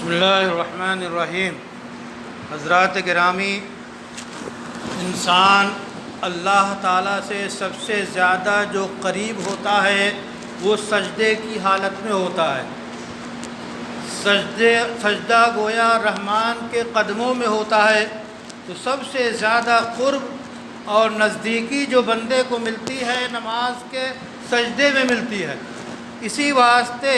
بسم اللہ الرحمن الرحیم۔ حضرات گرامی، انسان اللہ تعالیٰ سے سب سے زیادہ جو قریب ہوتا ہے وہ سجدے کی حالت میں ہوتا ہے۔ سجدہ گویا رحمان کے قدموں میں ہوتا ہے، تو سب سے زیادہ قرب اور نزدیکی جو بندے کو ملتی ہے نماز کے سجدے میں ملتی ہے۔ اسی واسطے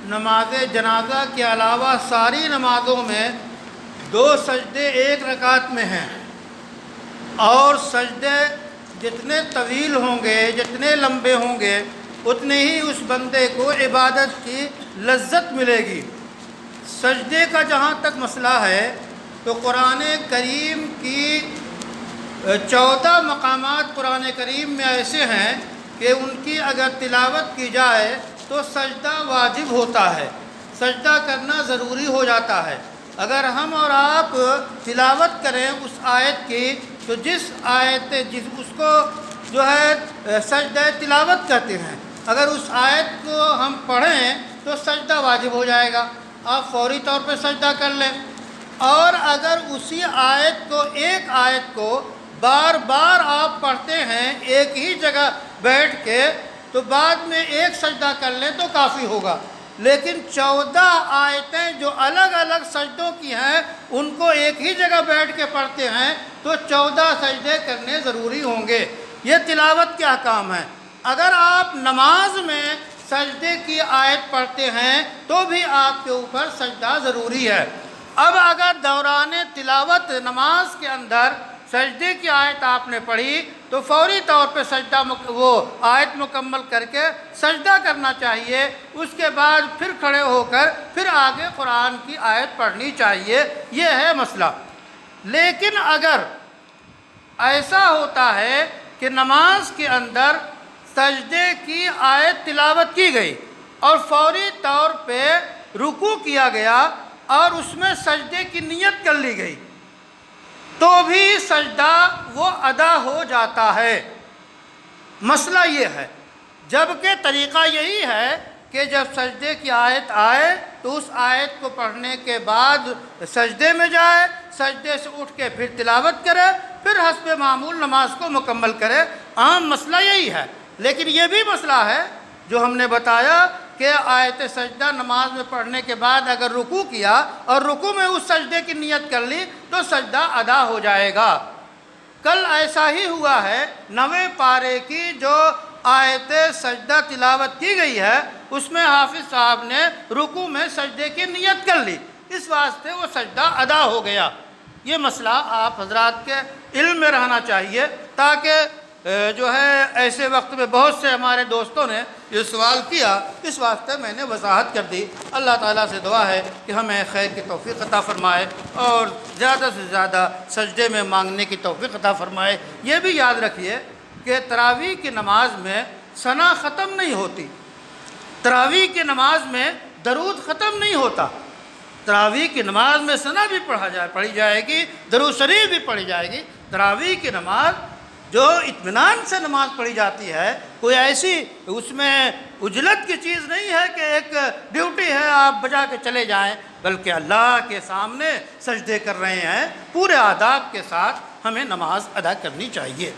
نماز جنازہ کے علاوہ ساری نمازوں میں 2 سجدے ایک رکعت میں ہیں، اور سجدے جتنے طویل ہوں گے، جتنے لمبے ہوں گے، اتنے ہی اس بندے کو عبادت کی لذت ملے گی۔ سجدے کا جہاں تک مسئلہ ہے تو قرآن کریم کی 14 مقامات قرآن کریم میں ایسے ہیں کہ ان کی اگر تلاوت کی جائے تو سجدہ واجب ہوتا ہے، سجدہ کرنا ضروری ہو جاتا ہے۔ اگر ہم اور آپ تلاوت کریں اس آیت کی تو جس اس کو جو ہے سجدہ تلاوت کہتے ہیں، اگر اس آیت کو ہم پڑھیں تو سجدہ واجب ہو جائے گا، آپ فوری طور پہ سجدہ کر لیں۔ اور اگر اسی ایک آیت کو بار بار آپ پڑھتے ہیں ایک ہی جگہ بیٹھ کے، تو بعد میں ایک سجدہ کر لیں تو کافی ہوگا۔ لیکن 14 آیتیں جو الگ الگ سجدوں کی ہیں ان کو ایک ہی جگہ بیٹھ کے پڑھتے ہیں تو 14 سجدے کرنے ضروری ہوں گے۔ یہ تلاوت کے احکام ہیں۔ اگر آپ نماز میں سجدے کی آیت پڑھتے ہیں تو بھی آپ کے اوپر سجدہ ضروری ہے۔ اب اگر دوران تلاوت نماز کے اندر سجدے کی آیت آپ نے پڑھی تو فوری طور پہ وہ آیت مکمل کر کے سجدہ کرنا چاہیے، اس کے بعد پھر کھڑے ہو کر پھر آگے قرآن کی آیت پڑھنی چاہیے۔ یہ ہے مسئلہ۔ لیکن اگر ایسا ہوتا ہے کہ نماز کے اندر سجدے کی آیت تلاوت کی گئی اور فوری طور پہ رکوع کیا گیا اور اس میں سجدے کی نیت کر لی گئی، تو بھی سجدہ وہ ادا ہو جاتا ہے۔ مسئلہ یہ ہے، جبکہ طریقہ یہی ہے کہ جب سجدے کی آیت آئے تو اس آیت کو پڑھنے کے بعد سجدے میں جائے، سجدے سے اٹھ کے پھر تلاوت کرے، پھر حسب معمول نماز کو مکمل کرے۔ عام مسئلہ یہی ہے۔ لیکن یہ بھی مسئلہ ہے جو ہم نے بتایا کہ آیت سجدہ نماز میں پڑھنے کے بعد اگر رکوع کیا اور رکوع میں اس سجدے کی نیت کر لی تو سجدہ ادا ہو جائے گا۔ کل ایسا ہی ہوا ہے، 9ویں پارے کی جو آیت سجدہ تلاوت کی گئی ہے اس میں حافظ صاحب نے رکوع میں سجدے کی نیت کر لی، اس واسطے وہ سجدہ ادا ہو گیا۔ یہ مسئلہ آپ حضرات کے علم میں رہنا چاہیے، تاکہ جو ہے ایسے وقت میں بہت سے ہمارے دوستوں نے یہ سوال کیا، اس واسطے میں نے وضاحت کر دی۔ اللہ تعالیٰ سے دعا ہے کہ ہمیں خیر کی توفیق عطا فرمائے اور زیادہ سے زیادہ سجدے میں مانگنے کی توفیق عطا فرمائے۔ یہ بھی یاد رکھیے کہ تراویح کی نماز میں ثنا ختم نہیں ہوتی، تراویح کی نماز میں درود ختم نہیں ہوتا۔ تراویح کی نماز میں ثنا بھی پڑھی جائے گی، درود شریف بھی پڑھی جائے گی۔ تراویح کی نماز جو اطمینان سے نماز پڑھی جاتی ہے، کوئی ایسی اس میں عجلت کی چیز نہیں ہے کہ ایک ڈیوٹی ہے آپ بجا کے چلے جائیں، بلکہ اللہ کے سامنے سجدے کر رہے ہیں، پورے آداب کے ساتھ ہمیں نماز ادا کرنی چاہیے۔